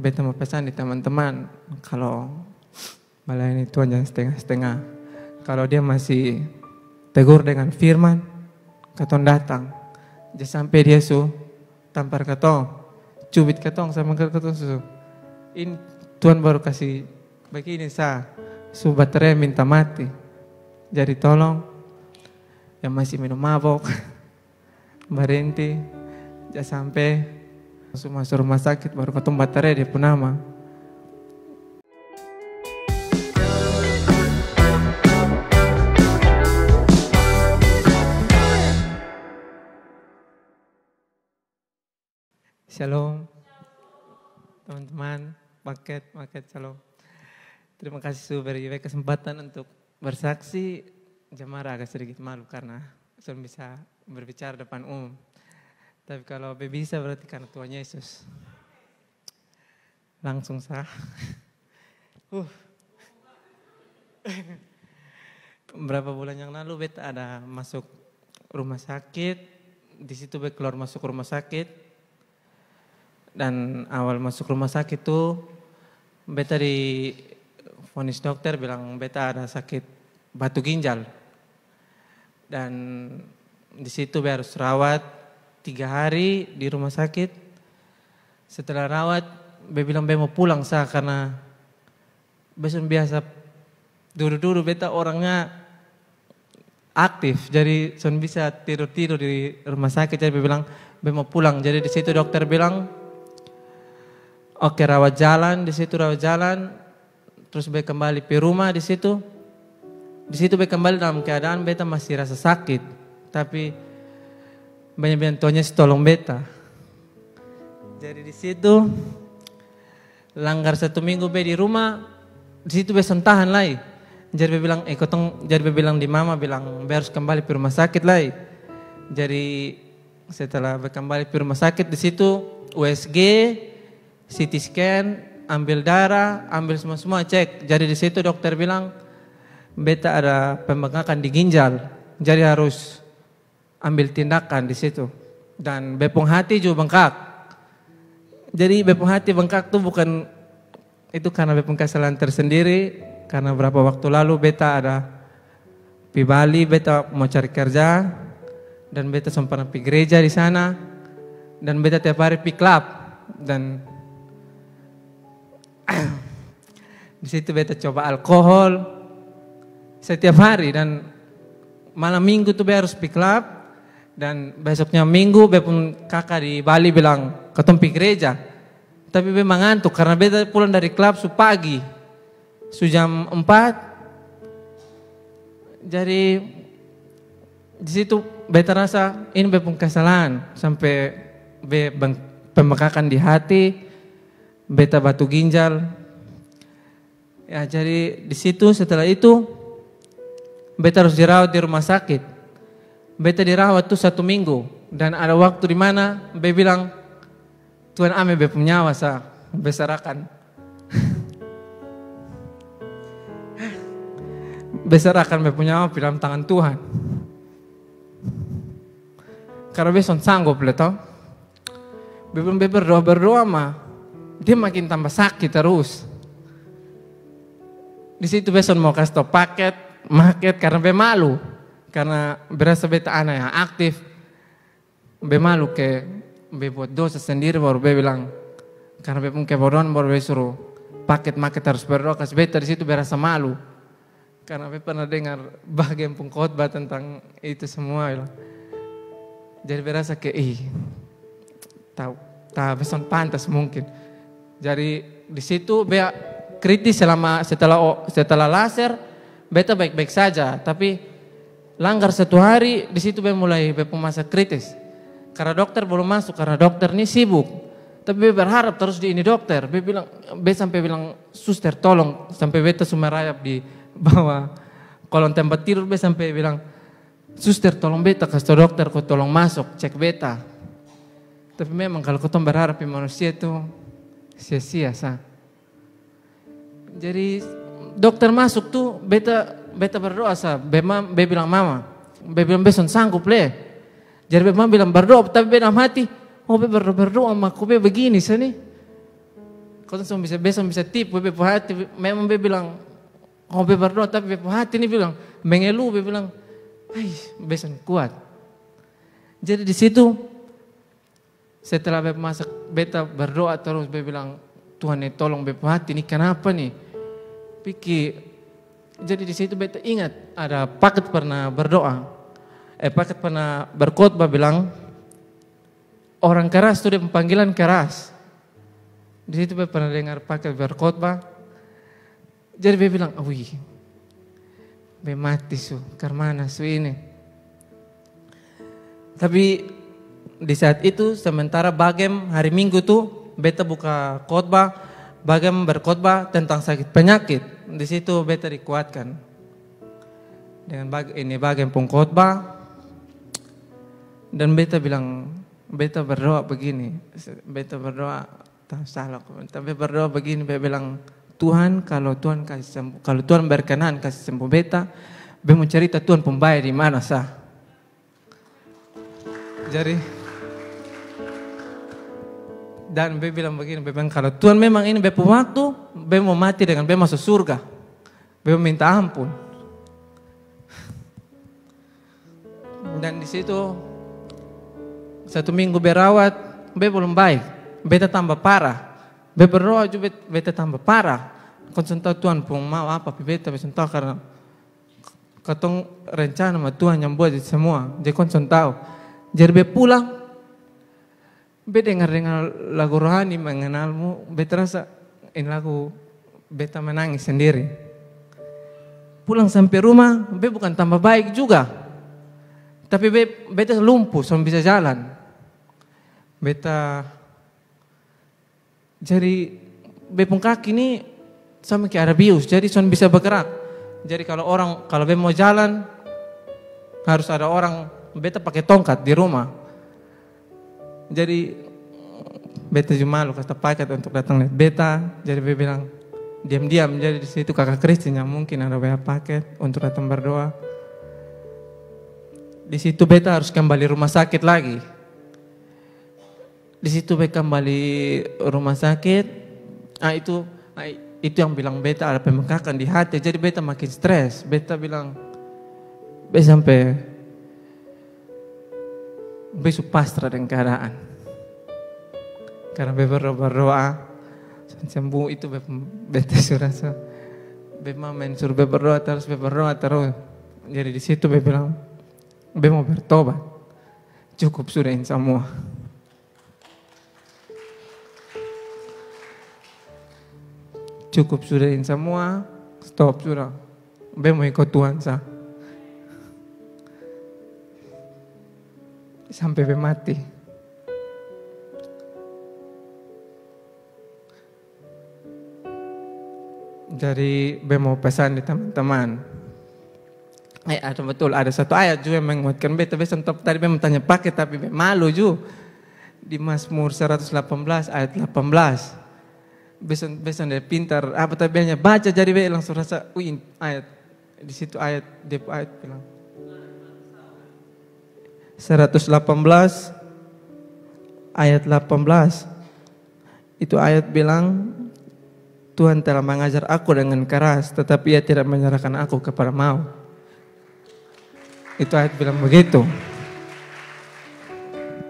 beta mau pesan di teman-teman, kalau melayani Tuhan jangan setengah-setengah. Kalau dia masih tegur dengan firman, katong datang. Jangan sampai dia tampar katong, cubit katong sama katong ini Tuhan baru kasih begini baterai minta mati. Jadi tolong yang masih minum mabok berhenti, jangan sampai masuk rumah sakit baru ketemu baterai dia pun nama. Shalom teman-teman, paket shalom. Terima kasih sudah beri kesempatan untuk bersaksi. Jemaah agak sedikit malu karena saya bisa berbicara depan umum. Tapi kalau bisa berarti karena Tuhan Yesus. Langsung Berapa bulan yang lalu beta ada masuk rumah sakit. Di situ beta keluar masuk rumah sakit. Dan awal masuk rumah sakit tuh beta di vonis dokter bilang beta ada sakit batu ginjal. Dan di situ beta harus rawat 3 hari di rumah sakit. Setelah rawat, beta bilang beta mau pulang karena besok biasa dulu beta orangnya aktif, jadi son bisa tidur di rumah sakit. Jadi beta bilang beta mau pulang. Jadi di situ dokter bilang, oke, rawat jalan. Di situ rawat jalan, terus beta kembali ke rumah di situ. Di situ beta kembali dalam keadaan beta masih rasa sakit, tapi banyak Tuhan Yesus tolong beta. Jadi di situ langgar 1 minggu beta di rumah, di situ beta tahan lagi. Jadi beta bilang, jadi beta bilang di mama bilang beta harus kembali ke rumah sakit lagi. Jadi setelah beta kembali ke rumah sakit di situ USG, CT scan, ambil darah, ambil semua cek. Jadi di situ dokter bilang beta ada pembengkakan di ginjal, jadi harus ambil tindakan di situ. Dan bepung hati juga bengkak. Jadi bepung hati bengkak tuh bukan itu karena bepung kesalahan tersendiri, karena berapa waktu lalu beta ada di Bali, beta mau cari kerja dan beta sempat pergi gereja di sana dan beta tiap hari pi klub dan di situ beta coba alkohol setiap hari dan malam minggu tuh beta harus pi klub dan besoknya minggu beta pun kakak di Bali bilang ketemu pi gereja. Tapi beta ngantuk karena beta pulang dari klub pagi jam 4. Jadi di situ beta rasa ini beta pun kesalahan sampai beta pembengkakan di hati, beta batu ginjal. Ya, jadi di situ setelah itu beta harus dirawat di rumah sakit. Beta dirawat tuh 1 minggu dan ada waktu di mana beta bilang Tuhan ame beta punya nyawa besarakan. Besarakan beta punya nyawa dalam tangan Tuhan. Karena beta sanggup le tau. Beta berdoa mah dia makin tambah sakit terus. Di situ beta mau kasih tau paket karena beta malu. Karena berasa beta anak yang aktif. Beta malu beta buat dosa sendiri baru beta bilang. Karena beta pun kebodohan baru beta suruh paket harus berdoa. Kasih beta di situ berasa malu. Karena beta pernah dengar bagian pengkhotbah tentang itu semua. Bilang. Jadi berasa beta pantas mungkin. Jadi di situ beta kritis setelah laser. Beta baik-baik saja, tapi langgar 1 hari di situ beta mulai masa kritis. Karena dokter belum masuk, karena dokter ini sibuk. Tapi beta berharap terus di ini dokter. Beta sampai bilang suster tolong, sampai beta sumerayap di bawah kolong tempat tidur. Beta sampai bilang suster tolong beta kasih dokter kau tolong masuk cek beta. Tapi memang kalau kau berharap di manusia itu sia-sia Jadi dokter masuk tuh, beta berdoa beta bilang mama, beta bilang beson sanggup le. Jadi beta bilang berdoa, tapi beta dalam hati, beta berdoa sama aku beta begini nih. kau tuh besok bisa tipu be hati. Memang be bilang, oh be berdoa tapi be hati ini bilang mengeluh be bilang, ai besok kuat. Jadi di situ setelah be masak beta berdoa terus be bilang Tuhan tolong be hati ini kenapa nih? Pikir. Jadi di situ beta ingat ada paket pernah berdoa, paket pernah berkhotbah bilang orang keras itu dia panggilan keras. Di situ beta pernah dengar paket berkhotbah. Jadi beta bilang, wih, beta mati su, karmana su ini. Tapi di saat itu sementara bagem hari Minggu tuh beta buka khotbah, bagem berkhotbah tentang sakit penyakit. Di situ beta dikuatkan dengan bagem pengkhotbah dan beta bilang, beta berdoa begini, beta berdoa tak salah, tapi berdoa begini, beta bilang Tuhan kalau Tuhan kasih sembuh, kalau Tuhan berkenan kasih sembuh beta mau cerita Tuhan pembayar di mana sah. Jadi dan be bilang begini, be bilang kalau Tuhan memang ini be waktu, be mau mati dengan be masuk surga, be minta ampun. Dan di situ 1 minggu berawat, be belum baik, beta tambah parah, be berdoa juga beta tambah parah. Konsum tahu Tuhan pun mau apa, beta bisa tahu karena katong rencana sama Tuhan yang buat itu semua, jadi konsum tahu. Jadi be pulang. Be dengar lagu rohani mengenalmu, be terasa ini lagu beta menangis sendiri. Pulang sampai rumah, be bukan tambah baik juga. Tapi beta lumpuh, sampai bisa jalan. Beta jadi be pun kaki ini sama kayak ada bius, jadi sampai bisa bergerak. Jadi kalau be mau jalan harus ada orang, beta pakai tongkat di rumah. Jadi beta juga malu kata paket untuk datang lihat beta. Jadi beta bilang diam-diam. Jadi di situ kakak Kristen yang mungkin ada bayar paket untuk datang berdoa. Di situ beta harus kembali rumah sakit lagi. Di situ beta kembali rumah sakit. Itu yang bilang beta ada pembengkakan di hati. Jadi beta makin stres. Beta bilang beta sampai besok pasrah dengan keadaan. Karena berdoa sembuh itu beta surasa. Beta suruh berdoa terus. Jadi di situ beta bilang, beta mau bertobat. Cukup sudah ini semua. Cukup sudah ini semua. Stop sudah. Beta mau ikut Tuhan sah. Sampai be mati. Jadi be mau pesan di teman-teman. Ada betul, ada satu ayat juga yang menguatkan beta. Besok tadi be tanya pakai tapi be malu juga. Di Mazmur 118 ayat 18. Besok dia pintar. Apa tapi hanya baca jadi be langsung rasa, ayat di situ ayat bilang. 118 ayat 18 itu ayat bilang Tuhan telah mengajar aku dengan keras tetapi ia tidak menyerahkan aku kepada maut. Itu ayat bilang begitu.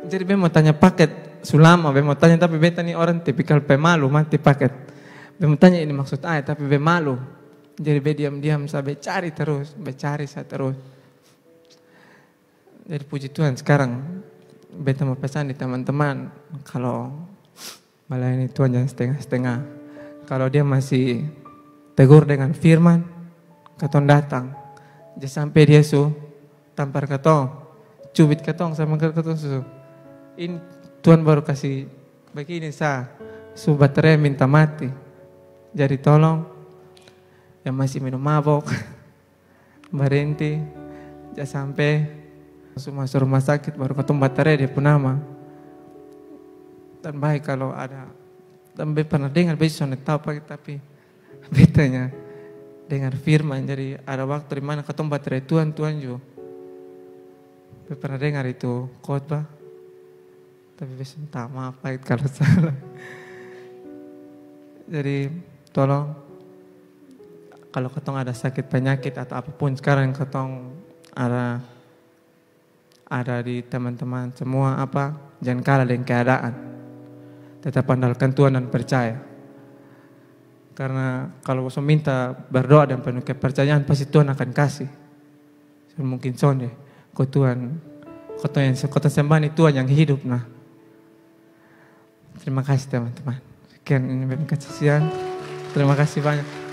Jadi be mau tanya paket sulama, be mau tanya tapi beta nih orang tipikal pemalu mati paket. Be mau tanya ini maksud ayat tapi be malu. Jadi be diam-diam sampai cari terus. Jadi puji Tuhan sekarang beta mau pesan di teman-teman kalau melayani Tuhan jangan setengah-setengah. Kalau dia masih tegur dengan firman, katong datang. Jangan sampai dia tampar katong, cubit katong sama katong Ini Tuhan baru kasih begini baterai minta mati. Jadi tolong yang masih minum mabok berhenti, jangan sampai masuk rumah sakit baru ketemu baterai dia pun nama. Dan baik kalau ada, dan pernah dengar besok tahu pakai tapi betanya dengar firman. Jadi ada waktu di mana ketemu baterai Tuhan juga. Pernah dengar itu khotbah. Tapi besok tak maaf pahit kalau salah. Jadi tolong kalau ketong ada sakit penyakit atau apapun sekarang ketong ada di teman-teman semua jangan kalah dengan keadaan. Tetap andalkan Tuhan dan percaya. Karena kalau kau minta berdoa dan penuh kepercayaan pasti Tuhan akan kasih. Mungkin sonde kau Tuhan, kau sembah Tuhan yang hidup nah. Terima kasih teman-teman. Sekian ini kesaksian. Terima kasih banyak.